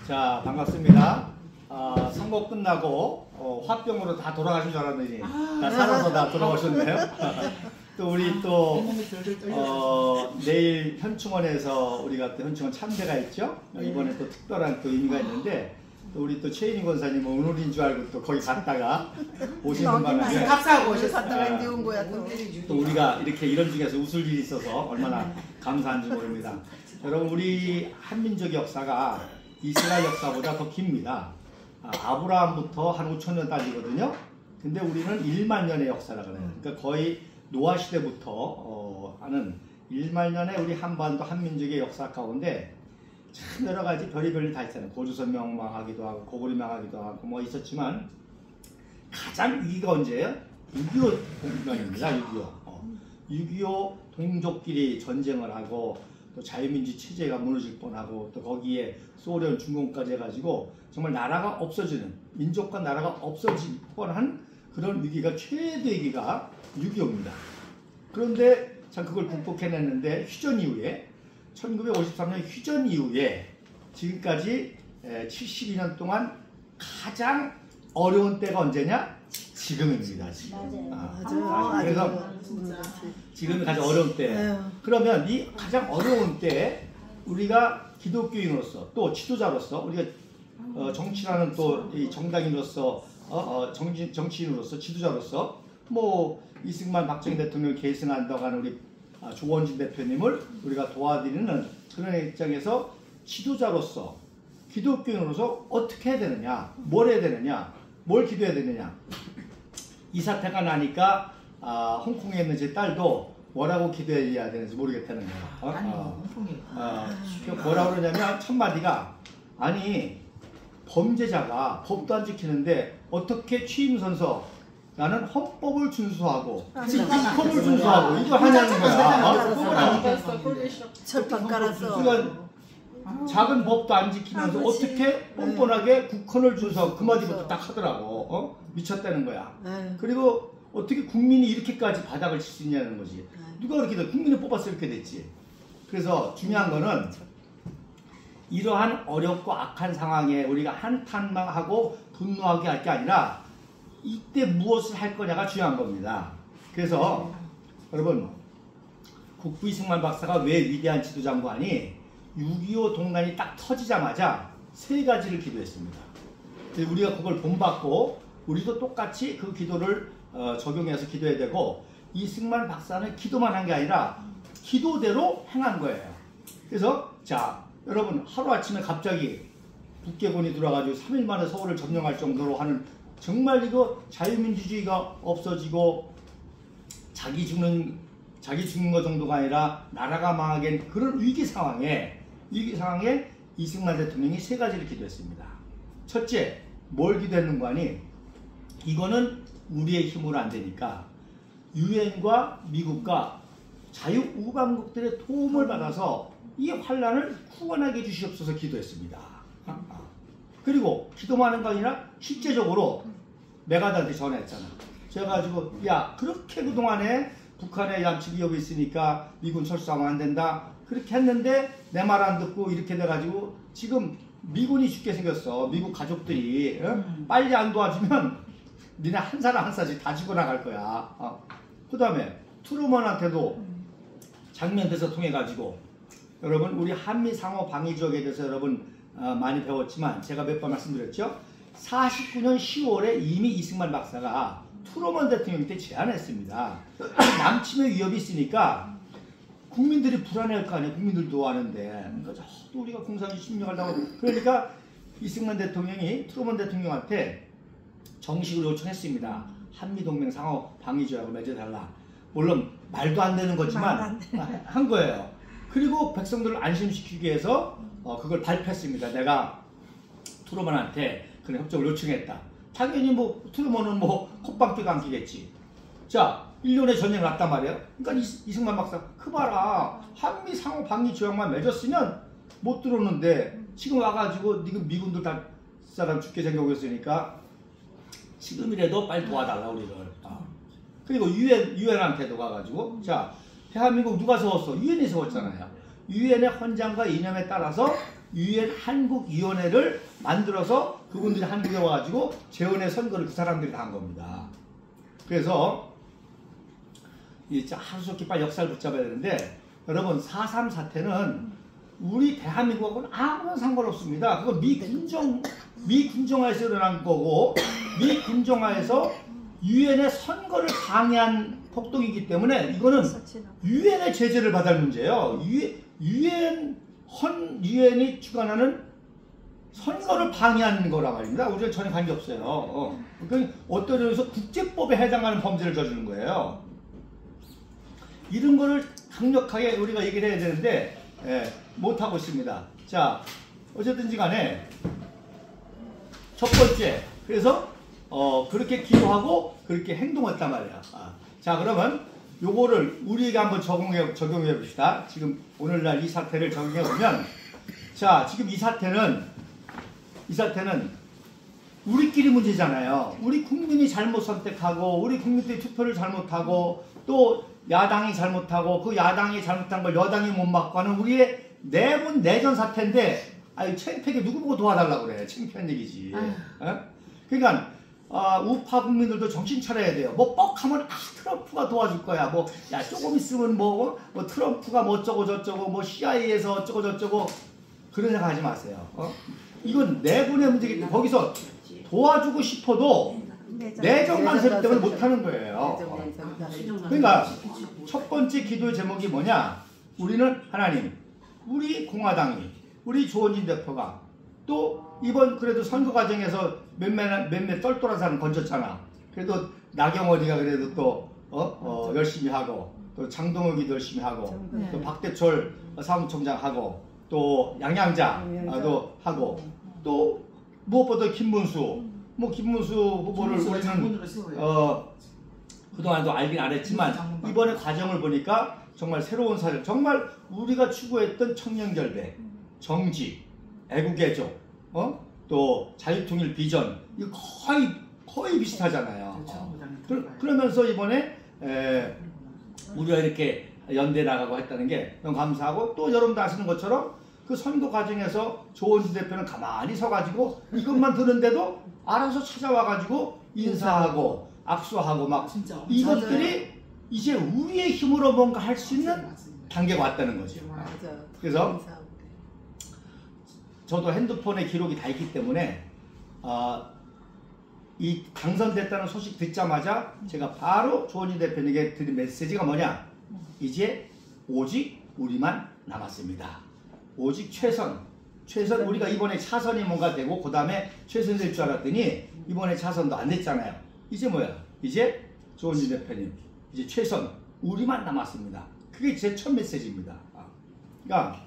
자, 반갑습니다. 선거 끝나고 화병으로 다 돌아가신 줄 알았더니 다 살아서 다 돌아오셨네요. 또 우리 또 내일 현충원에서 우리가 또 현충원 참배가 있죠. 이번에 또 특별한 또 의미가 있는데 또 우리 또 최인희 권사님은 오늘인 줄 알고 또 거기 갔다가 오시는 바람에 답사하고 오셨어요. 또 우리가 이렇게 이런 중에서 웃을 일이 있어서 얼마나 감사한지 모릅니다. 여러분, 우리 한민족 역사가 이스라엘 역사보다 더 깁니다. 아브라함부터 한 5,000년 따지거든요. 근데 우리는 1만 년의 역사라고 해요. 그러니까 거의 노아 시대부터 하는 1만 년의 우리 한반도 한민족의 역사 가운데 참 여러 가지 별의별 다 있잖아요. 고조선 명망하기도 하고 고구려 명하기도 하고 뭐 있었지만 가장 위기가 언제예요? 6.25 공명입니다. 6.25 동족끼리 전쟁을 하고 또 자유민주 체제가 무너질 뻔하고 또 거기에 소련, 중공까지 해가지고 정말 나라가 없어지는, 민족과 나라가 없어질 뻔한 그런 위기가 최대 위기가 6.25입니다. 그런데 참 그걸 극복해냈는데 휴전 이후에 1953년 휴전 이후에 지금까지 72년 동안 가장 어려운 때가 언제냐? 지금입니다. 지금. 맞아요. 그래서 지금이 가장 어려운 때. 그러면 이 가장 어려운 때 우리가 기독교인으로서 또 지도자로서 우리가 정치라는 또 이 정당인으로서 정치인으로서 지도자로서 뭐 이승만 박정희 대통령을 계승한다고 하는 우리 조원진 대표님을 우리가 도와드리는 그런 입장에서 지도자로서 기독교인으로서 어떻게 해야 되느냐, 뭘 해야 되느냐, 뭘 기도해야 되느냐. 이 사태가 나니까 홍콩에 있는 제 딸도 뭐라고 기도해야 되는지 모르겠다는 거야. 뭐라고 그러냐면 첫마디가 아니 범죄자가 법도 안 지키는데 어떻게 취임선서 나는 헌법을 준수하고 헌법을 준수하고 이걸 하냐는 거야. 철판 깔아서 그러니까 작은 법도 안 지키면서 어떻게 뻔뻔하게 국헌을 준수하고 그 마디부터 딱 하더라고. 미쳤다는 거야. 그리고 어떻게 국민이 이렇게까지 바닥을 칠 수 있냐는 거지. 누가 그렇게 돼? 국민을 뽑아서 이렇게 됐지. 그래서 중요한 거는 이러한 어렵고 악한 상황에 우리가 한탄망하고 분노하게 할 게 아니라 이때 무엇을 할 거냐가 중요한 겁니다. 그래서 여러분, 국부 이승만 박사가 왜 위대한 지도장관이 6.25 동란이 딱 터지자마자 세 가지를 기도했습니다. 우리가 그걸 본받고 우리도 똑같이 그 기도를 적용해서 기도해야 되고, 이승만 박사는 기도만 한 게 아니라 기도대로 행한 거예요. 그래서 자 여러분, 하루아침에 갑자기 북괴군이 들어와가지고 3일 만에 서울을 점령할 정도로 하는, 정말 이거 자유민주주의가 없어지고 자기 죽는 거 정도가 아니라 나라가 망하게 그런 위기 상황에 이승만 대통령이 세 가지를 기도했습니다. 첫째, 뭘 기도했는가 하니 이거는 우리의 힘으로 안 되니까 유엔과 미국과 자유우방국들의 도움을 받아서 이 환란을 구원하게 해주시옵소서 기도했습니다. 그리고 기도만 하는 거 아니라 실제적으로 메가드한테 전화했잖아. 그래가지고 야, 그렇게 그동안에 북한에 얌치 위협이 있으니까 미군 철수하면 안 된다 그렇게 했는데 내 말 안 듣고 이렇게 돼가지고 지금 미군이 죽게 생겼어. 미국 가족들이 빨리 안 도와주면 니네 한 사람 한 사람씩 다 죽어나갈 거야. 그 다음에 트루먼한테도 장면에서 통해 가지고 여러분, 우리 한미 상호 방위 지역에 대해서 여러분 많이 배웠지만 제가 몇 번 말씀드렸죠. 49년 10월에 이미 이승만 박사가 트루먼 대통령한테 제안했습니다. 남침의 위협이 있으니까 국민들이 불안해할 거 아니에요. 국민들도 아는데. 그러니까 또 우리가 공산주의 침략을 당하고, 그러니까 이승만 대통령이 트루먼 대통령한테 정식으로 요청했습니다. 한미동맹 상호 방위조약을 맺어달라. 물론 말도 안 되는 거지만 한 거예요. 그리고 백성들을 안심시키기 위해서 그걸 발표했습니다. 내가 트루먼한테 그런 협정을 요청했다. 당연히 뭐 트루먼은 뭐 콧방귀가 안 끼겠지. 자, 1년에 전쟁을 났단 말이에요. 그러니까 이승만 박사 그 봐라, 한미 상호 방위 조약만 맺었으면 못 들어오는데 지금 와가지고 지금 미군들 다 사람 죽게 생기고 있으니까 지금이라도 빨리 도와달라 우리를. 그리고 유엔한테도 가가지고 자, 대한민국 누가 세웠어? 유엔이 세웠잖아요. 유엔의 헌장과 이념에 따라서 유엔 한국위원회를 만들어서 그분들이 한국에 와가지고 재헌의 선거를 그 사람들이 다 한 겁니다. 그래서 하루속히 빨리 역사를 붙잡아야 되는데, 여러분 4.3 사태는 우리 대한민국하고는 아무런 상관없습니다. 그거 미 군정화에서 일어난 거고, 미 군정화에서 유엔의 선거를 방해한 폭동이기 때문에 이거는 유엔의 제재를 받을 문제예요. 유엔이 주관하는 선거를 방해한 거란 말입니다. 우리는 전혀 관계없어요. 그러니까 어떤 점에서 국제법에 해당하는 범죄를 저지른 거예요. 이런 거를 강력하게 우리가 얘기를 해야 되는데 못하고 있습니다. 자, 어쨌든지 간에 첫 번째, 그래서 그렇게 기도하고 그렇게 행동했단 말이야. 자, 그러면 요거를 우리에게 한번 적용해 봅시다. 지금 오늘날 이 사태를 적용해 보면, 자, 지금 이 사태는 우리끼리 문제잖아요. 우리 국민이 잘못 선택하고, 우리 국민들이 투표를 잘못하고, 또 야당이 잘못하고, 그 야당이 잘못한 걸 여당이 못 막고 하는 우리의 내분 내전 사태인데, 아유, 창피하게 누구 보고 도와달라고 그래. 창피한 얘기지. 그러니까 우파 국민들도 정신 차려야 돼요. 뭐 뻑하면 트럼프가 도와줄 거야. 뭐 야 조금 있으면 뭐 트럼프가 뭐 어쩌고 저쩌고 뭐 CIA에서 어쩌고 저쩌고 그런 생각 하지 마세요. 이건 내분의 문제기 때문에 거기서 도와주고 싶어도 내정 간섭 때문에 못하는 거예요. 그러니까 첫 번째 기도의 제목이 뭐냐? 우리는 하나님, 우리 공화당이, 우리 조원진 대표가 또 이번 그래도 선거 과정에서 몇몇 똘똘한 사람 건졌잖아. 그래도 나경원이가 그래도 또 열심히 하고, 또 장동혁이 열심히 하고, 또 박대철 사무총장 하고, 또 양양자도 하고, 또 무엇보다 김문수 후보를 우리는 그동안도 알긴 안 했지만 이번에 과정을 보니까 정말 새로운 사례, 정말 우리가 추구했던 청년결백, 정직, 애국애족, 또 자유통일 비전, 이거 거의 비슷하잖아요. 그러면서 이번에 우리가 이렇게 연대 나가고 했다는 게 너무 감사하고, 또 여러분도 아시는 것처럼 그 선거 과정에서 조원진 대표는 가만히 서가지고 이것만 들은데도 알아서 찾아와가지고 인사하고 악수하고 막 이것들이 이제 우리의 힘으로 뭔가 할 수 있는 단계가 왔다는 거죠. 그래서 저도 핸드폰에 기록이 다 있기 때문에 이 당선됐다는 소식 듣자마자 제가 바로 조원진 대표님에게 드린 메시지가 뭐냐? 이제 오직 우리만 남았습니다. 오직 최선 우리가 이번에 차선이 뭔가 되고 그 다음에 최선 될 줄 알았더니 이번에 차선도 안 됐잖아요. 이제 뭐야? 이제 조원진 대표님, 이제 최선 우리만 남았습니다. 그게 제 첫 메시지입니다. 그러니까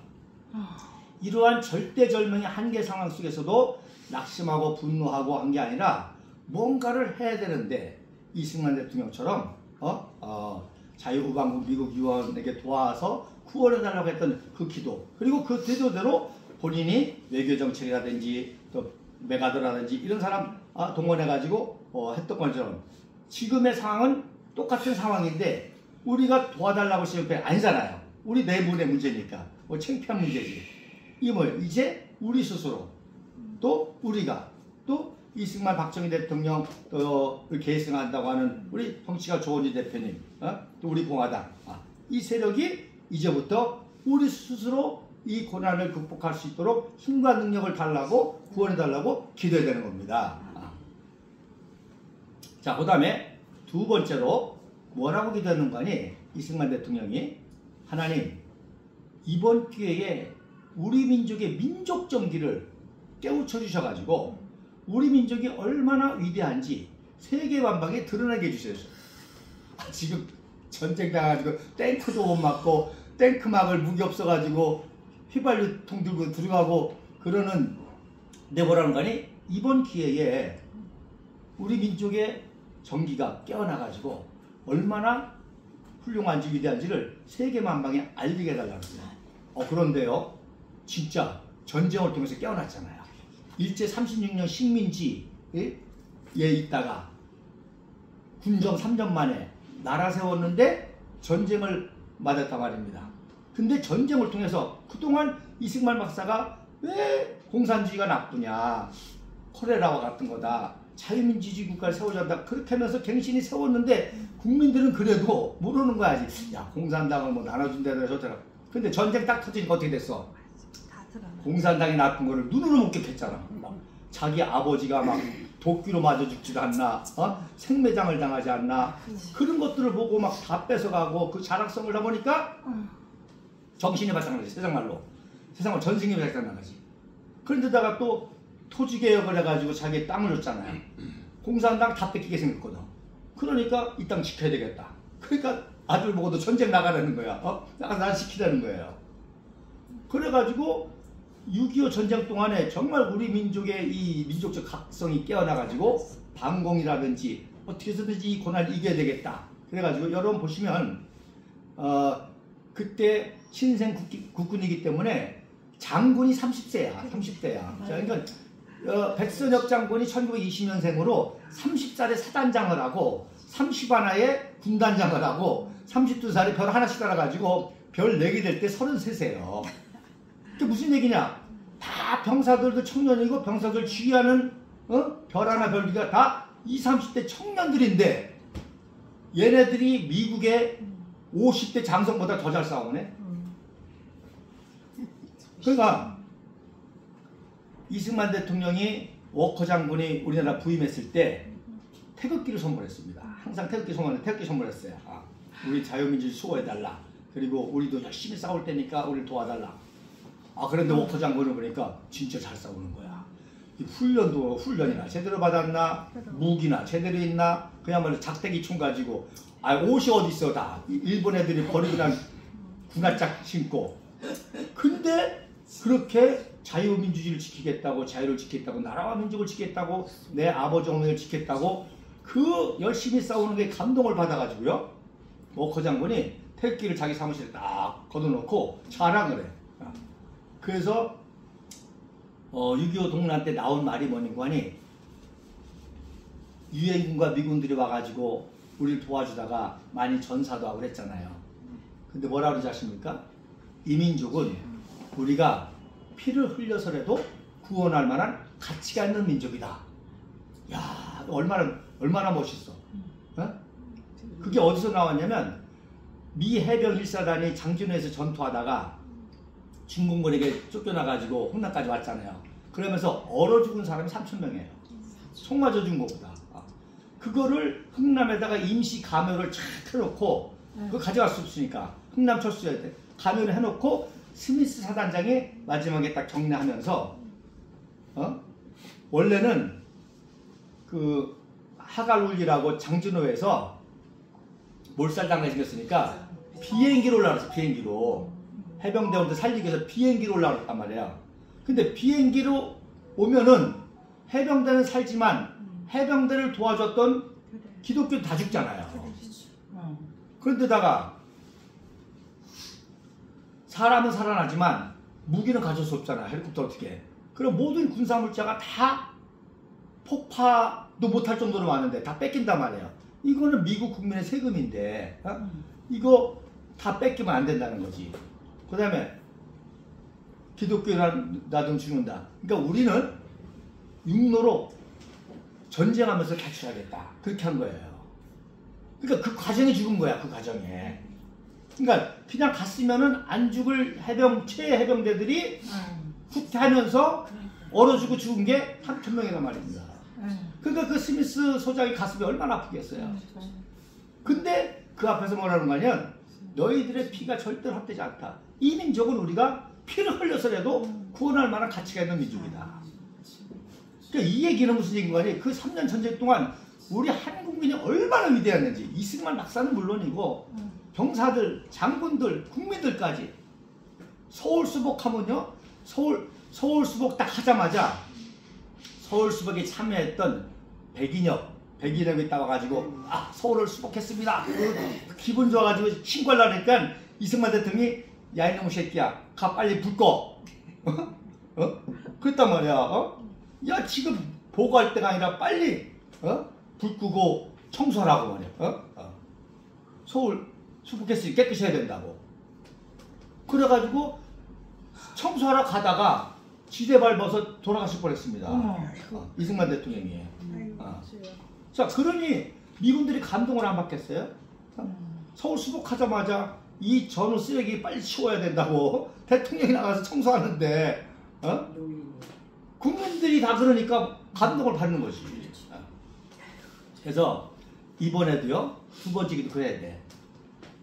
이러한 절대절명의 한계 상황 속에서도 낙심하고 분노하고 한 게 아니라 뭔가를 해야 되는데, 이승만 대통령처럼 자유후방국 미국 의원에게 도와서 구원해달라고 했던 그 기도, 그리고 그 기도대로 본인이 외교정책이라든지 또 메가더라든지 이런 사람 동원해가지고 했던 것처럼 지금의 상황은 똑같은 상황인데 우리가 도와달라고 했을 때 아니잖아요. 우리 내분의 문제니까 창피한 문제지. 이게 뭐예요? 이제 우리 스스로, 또 우리가, 또 이승만 박정희 대통령 또 계승한다고 하는 우리 정치가 조원진 대표님, 또 우리 공화당, 이 세력이 이제부터 우리 스스로 이 고난을 극복할 수 있도록 힘과 능력을 달라고, 구원해달라고 기도해야 되는 겁니다. 자, 그 다음에 두 번째로 뭐라고 기도하는 거니? 이승만 대통령이 하나님, 이번 기회에 우리 민족의 민족 정기를 깨우쳐 주셔가지고 우리 민족이 얼마나 위대한지 세계 만방에 드러나게 해주세요. 지금 전쟁 당해가지고 탱크도 못 맞고 탱크막을 무기 없어가지고 휘발유통 들고 들어가고 그러는 내 뭐라는 거니? 이번 기회에 우리 민족의 정기가 깨어나가지고 얼마나 훌륭한지 위대한지를 세계 만방에 알리게 해달라는 거예요. 그런데요, 진짜 전쟁을 통해서 깨어났잖아요. 일제 36년 식민지에 있다가 군정 3년 만에 나라 세웠는데 전쟁을 맞았단 말입니다. 근데 전쟁을 통해서 그동안 이승만 박사가 왜 공산주의가 나쁘냐, 코레라와 같은 거다, 자유민주주의 국가를 세우자 한다, 그렇게 하면서 갱신이 세웠는데 국민들은 그래도 모르는 거야. 아직. 야, 공산당을 뭐 나눠준다더라 저더라. 근데 전쟁 딱 터지니까 어떻게 됐어? 공산당이 나쁜 거를 눈으로 목격했잖아. 막 자기 아버지가 막 도끼로 맞아 죽지도 않나, 생매장을 당하지 않나, 그런 것들을 보고 막 다 뺏어가고 그 자락성을 다 보니까 정신이 발상나지. 세상말로 세상을 전승이 발상나지. 그런데다가 또 토지개혁을 해가지고 자기 땅을 줬잖아요. 공산당 다 뺏기게 생겼거든. 그러니까 이 땅 지켜야 되겠다. 그러니까 아들 보고도 전쟁 나가라는 거야. 나가서 난 지키라는 거예요. 그래가지고 6.25 전쟁 동안에 정말 우리 민족의 이 민족적 각성이 깨어나가지고 반공이라든지 어떻게 해서든지 이 고난을 이겨야 되겠다. 그래가지고 여러분 보시면 그때 신생 국군이기 때문에 장군이 30세야. 30대야. 자, 그러니까 백선엽 장군이 1920년생으로 30살에 사단장을 하고 31에 군단장을 하고 32살에 별 하나씩 달아가지고 별 4개 될 때 33세예요. 그게 무슨 얘기냐? 다 병사들도 청년이고 병사들 지휘하는 별 하나 별기가 다 20, 30대 청년들인데 얘네들이 미국의 50대 장성보다 더 잘 싸우네. 그러니까 이승만 대통령이 워커 장군이 우리나라 부임했을 때 태극기를 선물했습니다. 항상 태극기 선물했어요. 우리 자유민주주의 수호해달라. 그리고 우리도 열심히 싸울 때니까 우리를 도와달라. 그런데 워커 장군을 보니까 진짜 잘 싸우는 거야. 이 훈련이나 제대로 받았나, 무기나 제대로 있나, 그야말로 작대기 총 가지고, 옷이 어디 있어 다. 일본 애들이 버리고 난 군화짝 신고. 근데 그렇게 자유민주주의를 지키겠다고, 자유를 지키겠다고, 나라와 민족을 지키겠다고, 내 아버지 어머니를 지키겠다고 그 열심히 싸우는 게 감동을 받아가지고요. 워커 장군이 태극기를 자기 사무실에 딱 걷어놓고 자랑을 해. 그래서 6.25 동란 때 나온 말이 뭐냐고 하니, 유엔군과 미군들이 와가지고 우리를 도와주다가 많이 전사도 하고 그랬잖아요. 근데 뭐라 그러지 아십니까? 이 민족은 우리가 피를 흘려서라도 구원할 만한 가치가 있는 민족이다. 야, 얼마나 멋있어. 그게 어디서 나왔냐면 미 해병 1사단이 장진호에서 전투하다가 중공군에게 쫓겨나가지고 홍남까지 왔잖아요. 그러면서 얼어 죽은 사람이 3,000명이에요. 총 맞아 죽은 것보다. 그거를 흥남에다가 임시 감염을 착 해놓고, 그거 가져갈 수 없으니까 흥남 철수해야 돼. 감염을 해놓고 스미스 사단장이 마지막에 딱 격려하면서, 원래는 그 하갈울리라고 장진호에서 몰살당하게 생겼으니까 비행기로 올라갔어. 비행기로. 해병대원들 살리기 위해서 비행기로 올라갔단 말이야. 근데 비행기로 오면은 해병대는 살지만 해병대를 도와줬던 기독교 다 죽잖아요. 그런데다가 사람은 살아나지만 무기는 가질 수 없잖아. 헬리콥터 어떻게. 그럼 모든 군사물자가 다 폭파도 못할 정도로 많은데 다 뺏긴단 말이에요. 이거는 미국 국민의 세금인데 이거 다 뺏기면 안 된다는 거지. 그 다음에 기독교라든 죽는다. 그러니까 우리는 육로로 전쟁하면서 탈출하겠다. 그렇게 한 거예요. 그러니까 그 과정에 죽은 거야. 그 과정에. 그러니까 그냥 갔으면은 안 죽을 최해 해병대들이 후퇴하면서 얼어 죽은 게 3,000명이란 말입니다. 그러니까 그 스미스 소장이 가슴이 얼마나 아프겠어요. 근데 그 앞에서 뭐라는 거냐면 너희들의 피가 절대로 헛되지 않다. 이 민족은 우리가 피를 흘려서라도 구원할 만한 가치가 있는 민족이다. 그러니까 이 얘기는 무슨 얘기인 거니? 그 3년 전쟁 동안 우리 한국민이 얼마나 위대했는지. 이승만 박사는 물론이고 병사들, 장군들, 국민들까지. 서울 수복하면요, 서울 수복 딱 하자마자 서울 수복에 참여했던 백인혁이 따와가지고 서울을 수복했습니다. 기분 좋아가지고 신고하려고 하니까 이승만 대통령이 야 이놈의 새끼야 가 빨리 불 꺼. 그랬단 말이야. 야 지금 보고할 때가 아니라 빨리 불 끄고 청소하라고 말이야. 서울 수복했으니 깨끗이 해야 된다고. 그래가지고 청소하러 가다가 지대 밟아서 돌아가실 뻔했습니다. 이승만 대통령이. 자, 그러니 미군들이 감동을 안 받겠어요? 서울 수복하자마자 이 전후 쓰레기 빨리 치워야 된다고 대통령이 나가서 청소하는데 국민들이 다 그러니까 감동을 받는 것이. 그래서 이번에도요, 두 번째 기도 그래야 돼.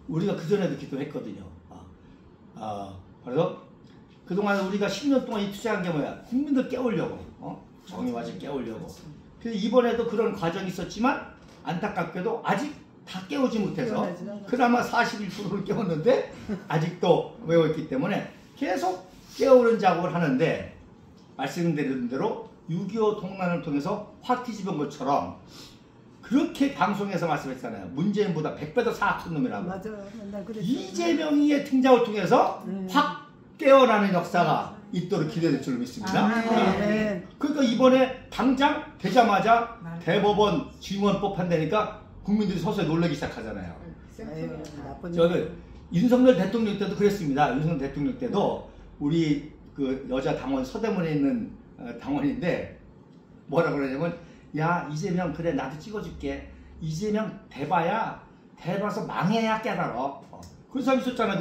우리가 그전에도 기도했거든요. 그래서 그동안 우리가 10년 동안 이 투자한 게 뭐야? 국민들 깨우려고, 정의와지 깨우려고. 그래서 이번에도 그런 과정이 있었지만 안타깝게도 아직 다 깨우지 못해서 그나마 41%를 깨웠는데 아직도 외워있기 때문에 계속 깨우는 작업을 하는데, 말씀드린 대로 6.25 동란을 통해서 확 뒤집은 것처럼 그렇게 방송에서 말씀했잖아요. 문재인보다 100배 더 사악한 놈이라고. 맞아. 이재명의 등장을 통해서 확 깨어나는 역사가 있도록 기대될 줄로 믿습니다. 그러니까 이번에 당장 되자마자 대법원 증언법 한다니까 국민들이 서서히 놀라기 시작하잖아요. 저는 윤석열 대통령 때도 그랬습니다. 윤석열 대통령 때도 우리 그 여자 당원 서대문에 있는 당원인데 뭐라 그러냐면, 야 이재명 그래 나도 찍어줄게. 이재명 대봐서 망해야 깨달아. 그런 사람 있었잖아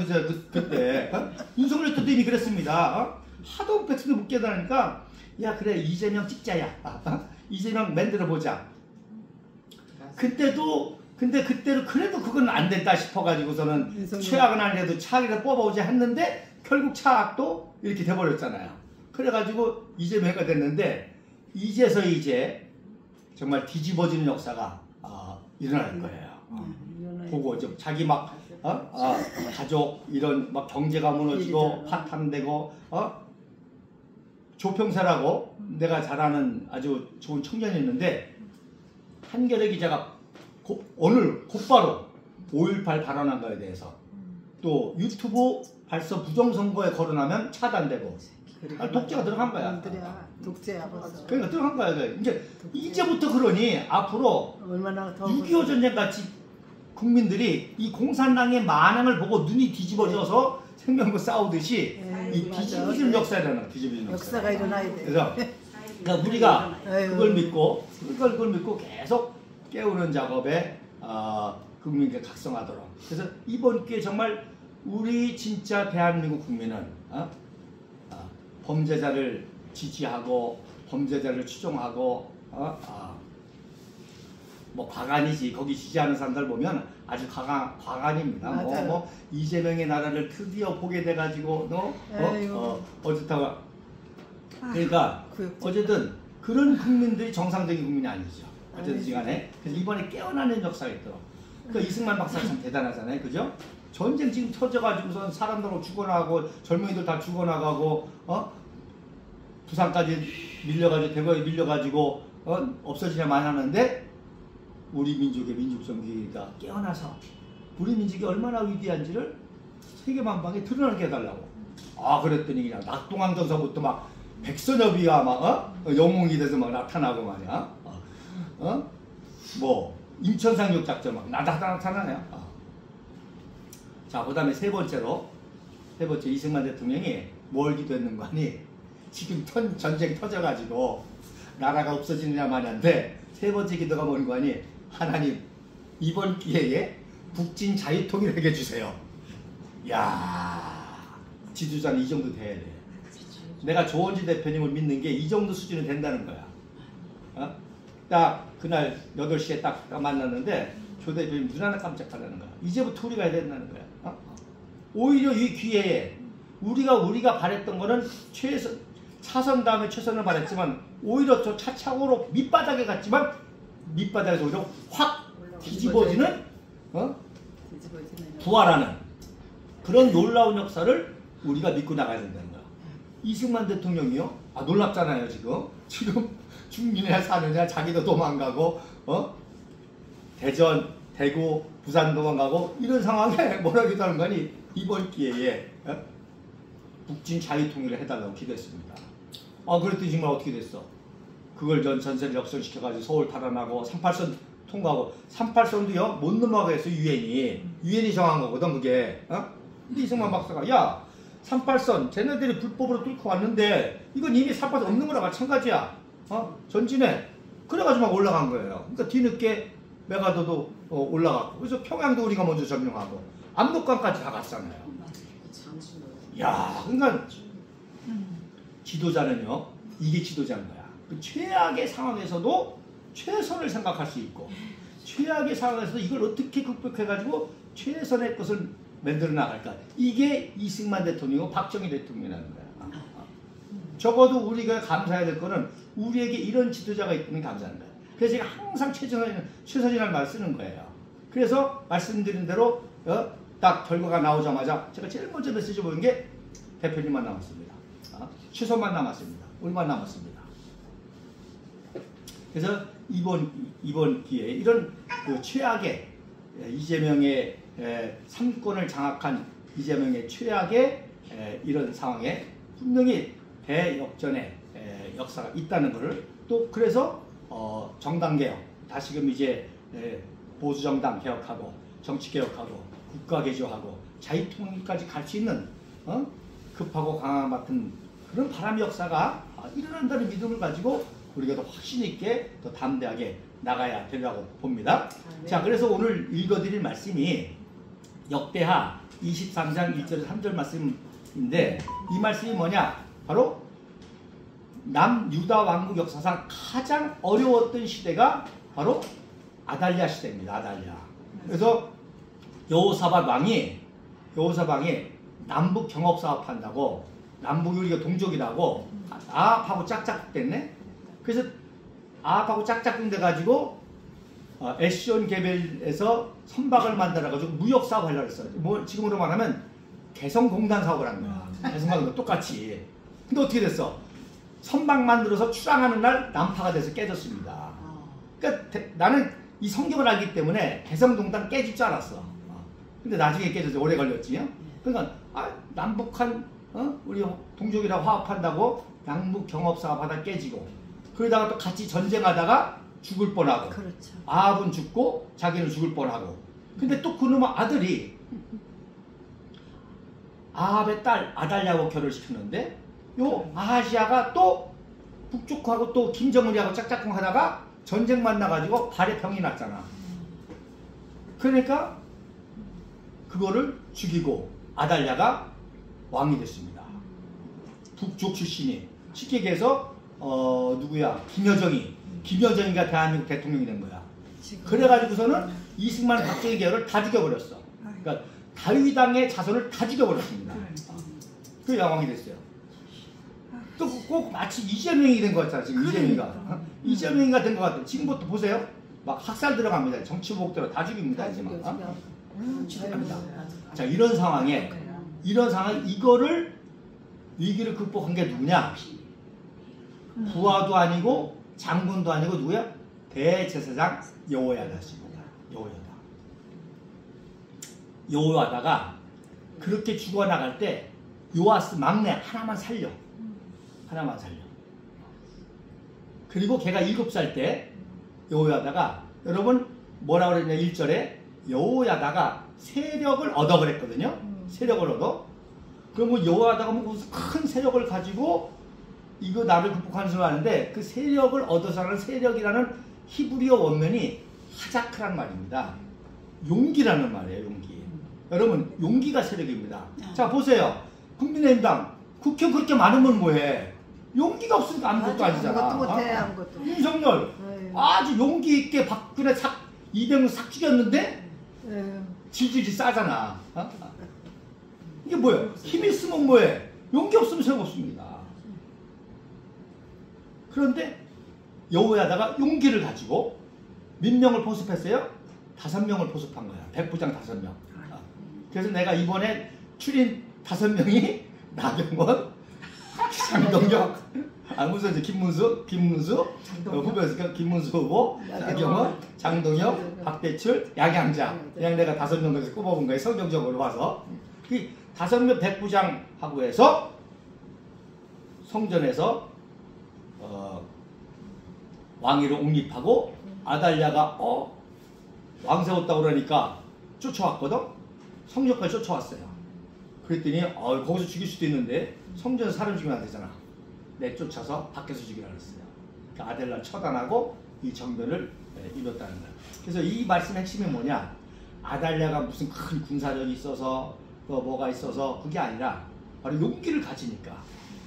그때. 윤석열 때도 이미 그랬습니다. 하도 백성들 못 깨달으니까 야 그래 이재명 찍자야. 이재명 만들어 보자. 그때도 근데 그때로 그래도 그건 안 됐다 싶어가지고서는 최악은 아니래도 차악이라도 뽑아오자 했는데 결국 차악도 이렇게 돼버렸잖아요. 그래가지고 이재명이 됐는데 이제서 이제 정말 뒤집어지는 역사가 일어날 거예요. 보고 좀 자기 막 가족 이런 막 경제가 무너지고 파탄되고 조평사라고 내가 잘 아는 아주 좋은 청년이었는데 한겨레 기자가 오늘 곧바로 5.18 발언한 거에 대해서 또 유튜브 발서 부정선거에 거론하면 차단되고 독재가 들어간 거야. 독재야 벌써. 그러니까 들어간 거야. 이제부터 그러니 앞으로 6.25 전쟁 같이 국민들이 이 공산당의 만행을 보고 눈이 뒤집어져서 생명과 싸우듯이 이 뒤집어지는 역사라는 역사가 일어나야 돼. 그래서 그러니까 우리가 그걸 믿고 계속 깨우는 작업에 국민께 각성하도록. 그래서 이번 기회에 정말 우리 진짜 대한민국 국민은 범죄자를 지지하고 범죄자를 추종하고 뭐 과간이지. 거기 지지하는 사람들 보면 아주 과간입니다. 뭐 이재명의 나라를 드디어 보게 돼가지고 어쨌다가 그러니까 어쨌든 그런 국민들이 정상적인 국민이 아니죠. 어쨌든 간에 그래서 이번에 깨어나는 역사가 있더라고. 그러니까 이승만 박사 참 대단하잖아요, 그죠? 전쟁 지금 터져가지고선 사람들 죽어나가고 젊은이들 다 죽어나가고 부산까지 밀려가지고 대구에 밀려가지고 없어지냐만 하는데 우리 민족의 민족정기가 깨어나서 우리 민족이 얼마나 위대한지를 세계만방에 드러나게 해달라고. 그랬더니 그냥 낙동강전서부터 막 백선엽이가 막 영웅이 돼서 막 나타나고 말이야. 뭐 인천상륙 작전 막 나타나네요. 자, 그 다음에 세 번째 이승만 대통령이 뭘 기도했는가 하니 지금 전쟁이 터져가지고 나라가 없어지느냐 마냐인데 세 번째 기도가 뭔가 하니 하나님 이번 기회에 북진 자유통일을 해주세요. 야, 지도자는 이 정도 돼야 돼. 내가 조원지 대표님을 믿는 게 이 정도 수준이 된다는 거야. 딱 그날 8시에 딱 만났는데 조 대표님 눈 하나 깜짝하다는 거야. 이제부터 우리가 해야 된다는 거야. 오히려 이 기회에 우리가 바랬던 거는 차선 다음에 최선을 바랬지만 오히려 저 차차고로 밑바닥에 갔지만 밑바닥에서 오히려 확 뒤집어지는 부활하는 그런 놀라운 역사를 우리가 믿고 나가야 된다는 거야. 이승만 대통령이요? 놀랍잖아요. 지금 중민이나 사느냐 자기도 도망가고 대전, 대구, 부산 도망가고 이런 상황에 뭐라기도 하는 거니 이번 기회에 북진 자유통일을 해달라고 기도했습니다. 그랬더니 정말 어떻게 됐어? 그걸 전세를 역전시켜가지고 서울 탈환하고 38선 통과하고 38선도요 못 넘어가게 했어. 유엔이 정한 거거든 그게. 근데 이승만 박사가 야 38선 쟤네들이 불법으로 뚫고 왔는데 이건 이미 38선 없는 거랑 마찬가지야. 전진해. 그래가지고 막 올라간 거예요. 그러니까 뒤늦게 메가더도 올라갔고, 그래서 평양도 우리가 먼저 점령하고 압록강까지 다 갔잖아요. 야, 그러니까 지도자는요, 이게 지도자인 거야. 그 최악의 상황에서도 최선을 생각할 수 있고, 최악의 상황에서도 이걸 어떻게 극복해가지고 최선의 것을 만들어 나갈까. 이게 이승만 대통령이고 박정희 대통령이라는 거야. 적어도 우리가 감사해야 될 거는 우리에게 이런 지도자가 있으면 감사한 거야. 그래서 제가 항상 최선이라는 말을 쓰는 거예요. 그래서 말씀드린 대로 딱 결과가 나오자마자 제가 제일 먼저 메시지 보는 게 대표님만 남았습니다. 최선만 남았습니다. 우리만 남았습니다. 그래서 이번 기회에 이런 그 최악의 이재명의 3권을 장악한 이재명의 최악의 이런 상황에 분명히 대역전의 역사가 있다는 것을 또 그래서 정당개혁, 다시금 이제 보수정당 개혁하고 정치개혁하고 국가개조하고 자유통일까지 갈 수 있는 급하고 강함 같은 그런 바람의 역사가 일어난다는 믿음을 가지고 우리가 더 확신 있게 더 담대하게 나가야 되리라고 봅니다. 네. 자, 그래서 오늘 읽어드릴 말씀이 역대하 23장 1절에서 3절 말씀인데 이 말씀이 뭐냐? 바로 남유다 왕국 역사상 가장 어려웠던 시대가 바로 아달랴 시대입니다. 아달랴. 그래서 여호사밧 왕이 남북 경업 사업 한다고, 남북이 우리가 동족이라고 아합하고 짝짝됐네. 그래서 아합하고 짝짝꿍 돼가지고 에시온 게벨에서 선박을 만들어가지고 무역 사업 하려고 했어요. 뭐 지금으로 말하면 개성공단 사업을 한 거야. 개성공단도 똑같이. 근데 어떻게 됐어? 선박 만들어서 출항하는 날 난파가 돼서 깨졌습니다. 그러니까 나는 이 성경을 알기 때문에 개성공단 깨질 줄 알았어. 근데 나중에 깨져서 오래 걸렸지. 그러니까 남북한 우리 동족이랑 화합한다고 남북 경업 사업 하다 깨지고, 그러다가 또 같이 전쟁하다가 죽을 뻔하고, 그렇죠. 아합은 죽고 자기는 죽을 뻔하고. 근데 또 그놈의 아들이 아합의 딸 아달랴하고 결혼시켰는데 요 아하시아가 또 북쪽하고 또 김정은이하고 짝짝꿍 하다가 전쟁 만나가지고 발에 병이 났잖아. 그러니까 그거를 죽이고 아달랴가 왕이 됐습니다. 북쪽 출신이. 쉽게 얘기해서 누구야? 김여정이가 대한민국 대통령이 된 거야. 그래가지고서는 이승만 박정희 계열을 다 죽여버렸어. 그러니까 다윗당의 자손을 다 죽여버렸습니다. 그 왕이 됐어요. 또 꼭 마치 이재명이 된 것 같잖아. 지금 이재명이가 된 것 같아. 지금부터 보세요. 막 학살 들어갑니다. 정치보복대로 다 죽입니다. 죽입니다. 자, 이런 상황에 이거를 위기를 극복한 게 누구냐? 부하도 아니고 장군도 아니고 누구야? 대제사장 여호야다십니다. 여호야다가 그렇게 죽어나갈 때 요아스 막내 하나만 살려. 그리고 걔가 7살 때 여호야다가, 여러분 뭐라 그랬냐? 1절에 여호야다가 세력을 얻어 그랬거든요. 세력을 얻어. 그러면 여호야다가 무슨 큰 세력을 가지고 이거 나를 극복하는 줄 아는데, 그 세력을 얻어서 하는 세력이라는 히브리어 원면이 하자크란 말입니다. 용기라는 말이에요. 용기. 여러분, 용기가 세력입니다. 자, 보세요. 국민의힘당 국회 그렇게 많으면 뭐해? 용기가 없으니까 아무것도 아니잖아. 아무것도 못해. 아무것도. 윤석열 아주 용기 있게 박근혜 이병헌 싹 죽였는데 질질질 싸잖아. 이게 뭐야? 힘 있으면 뭐해? 용기 없으면 소용없습니다. 그런데 여호야다가 용기를 가지고 몇 명을 포섭했어요? 5명을 포섭한 거야. 백부장 5명. 그래서 내가 이번에 추린 5명이 나경원, 장동혁, 무슨 김문수 후보였으니까 김문수 후보, 나경원, 장동혁, 박대출, 양양자. 그냥 내가 5명에서 꼽아본 거예요. 성경적으로 봐서. 그 5명 백부장하고 해서 성전에서 왕위를 옹립하고, 아달랴가 왕 세웠다고 그러니까 쫓아왔거든. 성전까지 쫓아왔어요. 그랬더니 거기서 죽일 수도 있는데 성전에서 사람 죽이면 안 되잖아. 내쫓아서 밖에서 죽이라 그랬어요. 그러니까 아델라 처단하고 이 정변을 이뤘다는 거야. 그래서 이 말씀의 핵심이 뭐냐? 아달랴가 무슨 큰 군사력이 있어서 또 뭐가 있어서 그게 아니라 바로 용기를 가지니까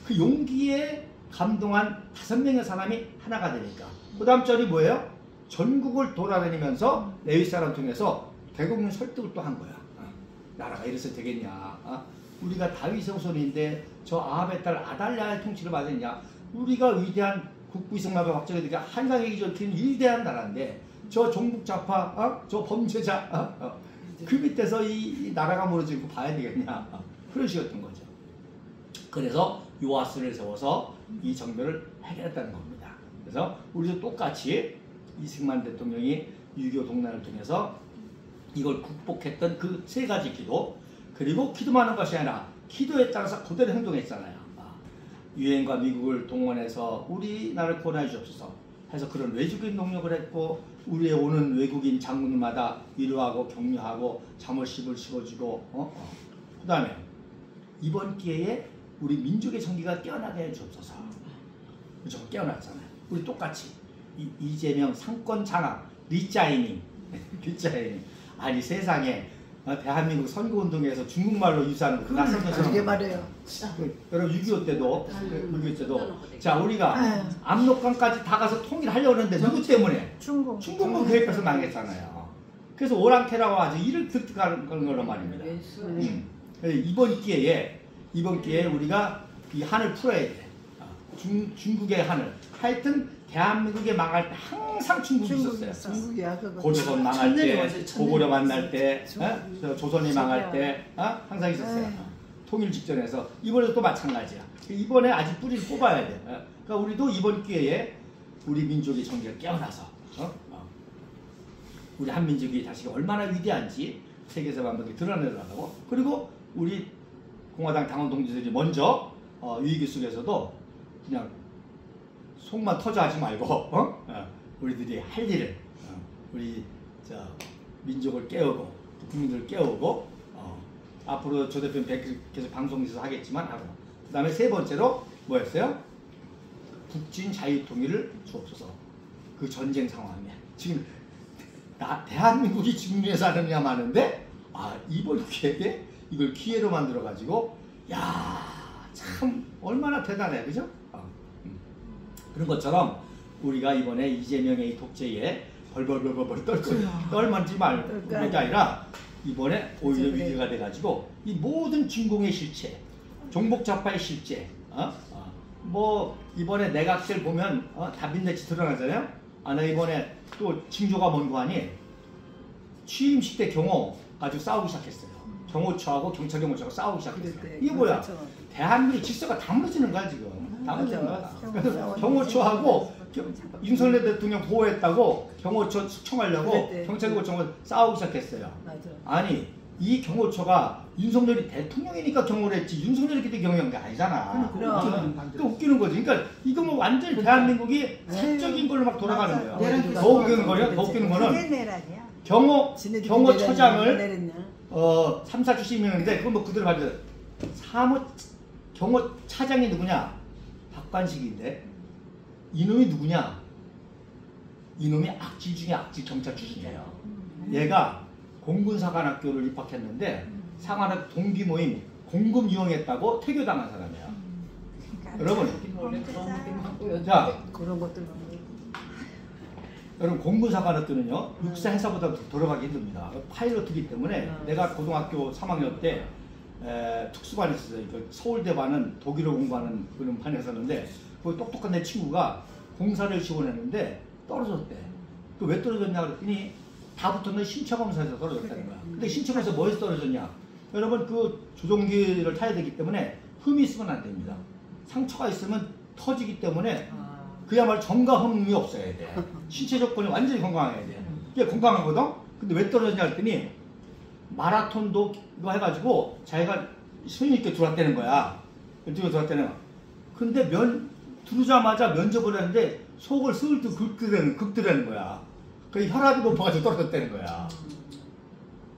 그 용기에 감동한 5명의 사람이 하나가 되니까. 그 다음 절이 뭐예요? 전국을 돌아다니면서 레위 사람 통해서 대국민 설득을 또 한 거야. 나라가 이래서 되겠냐? 우리가 다윗의 후손인데 저 아합의 딸 아달랴의 통치를 받았냐? 우리가 위대한 국부이승만과 박정희 되게 한강에 기적힌 위대한 나라인데 저 종북좌파, 저 범죄자, 그 밑에서 이 나라가 무너지고 봐야 되겠냐? 그런 식이었던 거죠. 그래서 요아스를 세워서 이 정변을 해결했다는 겁니다. 그래서 우리도 똑같이 이승만 대통령이 6.25 동란을 통해서 이걸 극복했던 그 3가지 기도, 그리고 기도만 하는 것이 아니라 기도에 따라서 그대로 행동했잖아요. 유엔과 미국을 동원해서 우리나라를 구원해 주옵소서 해서 그런 외국인 농력을 했고, 우리의 오는 외국인 장군마다 위로하고 격려하고 자물심을 심어주고, 그 다음에 이번 기회에 우리 민족의 정기가 깨어나게 해 주옵소서. 그렇죠? 깨어났잖아요. 우리 똑같이 이재명 상권 장악 리자이닝 리자이닝. 아니 세상에 대한민국 선거운동에서 중국말로 유사하는 그 낯선 것처럼. 그게 말이에요. 여러분 6.25 때도 6.25 때도 자 우리가 압록강까지 다 가서 통일하려고 했는데 누구 때문에? 중국군 개입해서 망했잖아요. 그래서 오랑캐라고 하죠. 이를 득득하는 걸로 말입니다. 이번 기회에 우리가 이 한을 풀어야 돼. 중국의 한을. 하여튼 대한민국에 망할 때 항상 중국이 있었어요. 고조선 망할 때, 고구려 만날 때, 조선이 망할 때 항상 있었어요. 통일 직전에서. 이번에도 또 마찬가지야. 이번에 아직 뿌리를 뽑아야 돼. 그러니까 우리도 이번 기회에 우리 민족의 정기가 깨어나서 우리 한민족이 다시 얼마나 위대한지 세계에서 만나게 드러내려고. 그리고 우리 공화당 당원 동지들이 먼저 위기 속에서도 그냥 속만 터져하지 말고 우리들이 할 일을 우리 민족을 깨우고 국민들을 깨우고 앞으로 조 대표는 계속 방송에서 하겠지만 하고, 그 다음에 3번째로 뭐였어요? 북진 자유통일을 주옵소서. 그 전쟁 상황에 지금 대한민국이 중미에서 하느냐 마는데 이번 기회에 이걸 기회로 만들어 가지고 참 얼마나 대단해, 그죠? 그런 것처럼 우리가 이번에 이재명의 이 독재에 벌벌벌벌 떨만지 말고 그게 아니라 이번에 오히려 위기가 돼가지고 이 모든 진공의 실체, 종북좌파의 실체, 뭐 이번에 내각들 보면 다빈대치 드러나잖아요. 나 이번에 또 징조가 뭔고 하니 취임식 때 경호 가지고 싸우기 시작했어요. 경호처하고 경찰 경호처가 싸우기 시작했어요. 이게 뭐야? 대한민국 질서가 다 무너지는 거야 지금. 다 무너지는 거야. 그래서 경호처하고 윤석열 대통령 보호했다고 경호처 숙청하려고 경찰 경호처가 싸우기 시작했어요. 아니 이 경호처가 윤석열이 대통령이니까 경호를 했지 윤석열이 그때 경호한 게 아니잖아. 또 웃기는 거지. 그러니까 이거 뭐 완전히 대한민국이 사적인 걸로 막 돌아가는 거야. 더 웃기는 거는 경호처장을 3, 4주 심의했는데 그건 뭐 그대로 받아요. 경호차장이 누구냐? 박관식인데 이놈이 누구냐? 이놈이 악질 중에 악질 경찰 출신이에요. 얘가 공군사관학교를 입학했는데 상관학 동기 모임 공금 이용했다고 퇴교당한 사람이에요. 여러분, 자, 그런 것들 여러분 공군사관학교는요 육사 회사보다 돌아가기 힘듭니다. 파일럿이기 때문에 내가 고등학교 3학년 때 특수반이 있었어요. 서울대반은 독일어 공부하는 그런 반이었었는데 그 똑똑한 내 친구가 공사를 지원했는데 떨어졌대. 그 왜 떨어졌냐 그랬더니 다 붙었는데 신체검사에서 떨어졌다는 거야. 근데 신체검사에서 뭐에서 떨어졌냐? 여러분 그 조종기를 타야 되기 때문에 흠이 있으면 안 됩니다. 상처가 있으면 터지기 때문에 그야말로 정가 흠이 없어야 돼. 신체 조건이 완전히 건강해야 돼. 이게 건강하거든? 근데 왜 떨어졌냐 그랬더니 마라톤도 이거 해가지고 자기가 소임 있게 들어왔다는 거야. 이쪽에 들어왔다는 거야. 근데 들어오자마자 면접을 했는데 속을 슬쩍 긁더라는 거야. 그 혈압이 높아가지고 떨어졌다는 거야.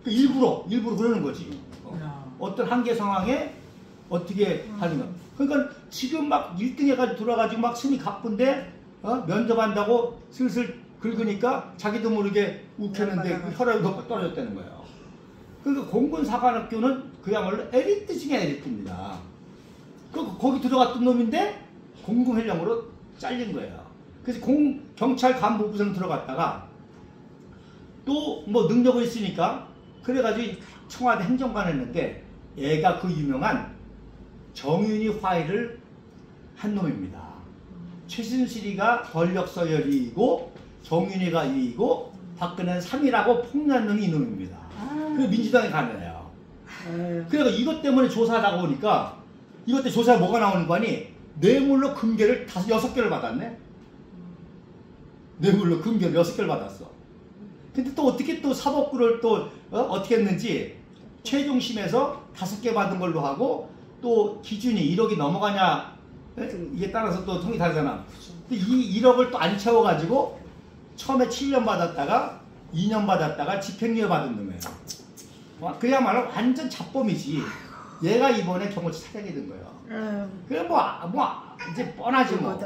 일부러 그러는 거지. 어떤 한계 상황에 어떻게 하는 거. 그러니까 지금 막 1등 해가지고 돌아가지고 막 숨이 가쁜데 면접한다고 슬슬 긁으니까 자기도 모르게 욱했는데 그 혈압이 높아 떨어졌다는 거예요. 그러니까 공군사관학교는 그야말로 에리트 중에 에리트입니다. 거기 들어갔던 놈인데 공군회장으로 잘린 거예요. 그래서 경찰 간부부장 들어갔다가 또 뭐 능력은 있으니까 그래가지고 청와대 행정관 했는데 얘가 그 유명한 정윤이 화해를 한 놈입니다. 최순실이가 권력 서열이고 정윤이가 2위고 박근혜는 3위라고 폭로한 놈이 이 놈입니다. 그 민주당에 가면요. 그래서 이것 때문에 조사하다 보니까 이것 때 조사에 뭐가 나오는 거 아니? 뇌물로 금괴를 6개를 받았네. 뇌물로 금괴를 6개를 받았어. 근데 또 어떻게 또 사법부를 또 어떻게 했는지 최종심에서 5개 받은 걸로 하고 또 기준이 1억이 넘어가냐 이게 따라서 또 통이 다르잖아. 근데 이 1억을 또 안 채워가지고 처음에 7년 받았다가 2년 받았다가 집행유예 받은 놈이에요. 그야말로 완전 잡범이지. 얘가 이번에 경호처 사장이 된 거예요. 그래 뭐 이제 뻔하지 뭐.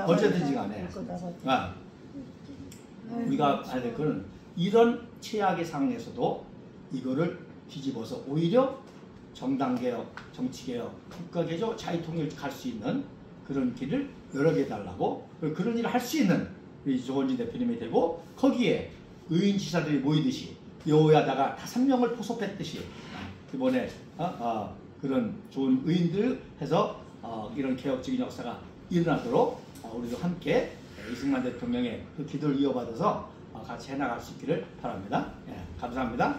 어쨌든지 간에. 우리가 봐야 될 거는 이런 최악의 상황에서도 이거를 뒤집어서 오히려 정당개혁, 정치개혁, 국가개혁, 자유통일 갈 수 있는 그런 길을 여러 개 달라고 그런 일을 할 수 있는 우리 조원진 대표님이 되고 거기에 의인 지사들이 모이듯이 여야다가 5명을 포섭했듯이 이번에 그런 좋은 의인들 해서 이런 개혁적인 역사가 일어나도록 우리도 함께 이승만 대통령의 그 기도를 이어받아서 같이 해나갈 수 있기를 바랍니다. 예, 감사합니다.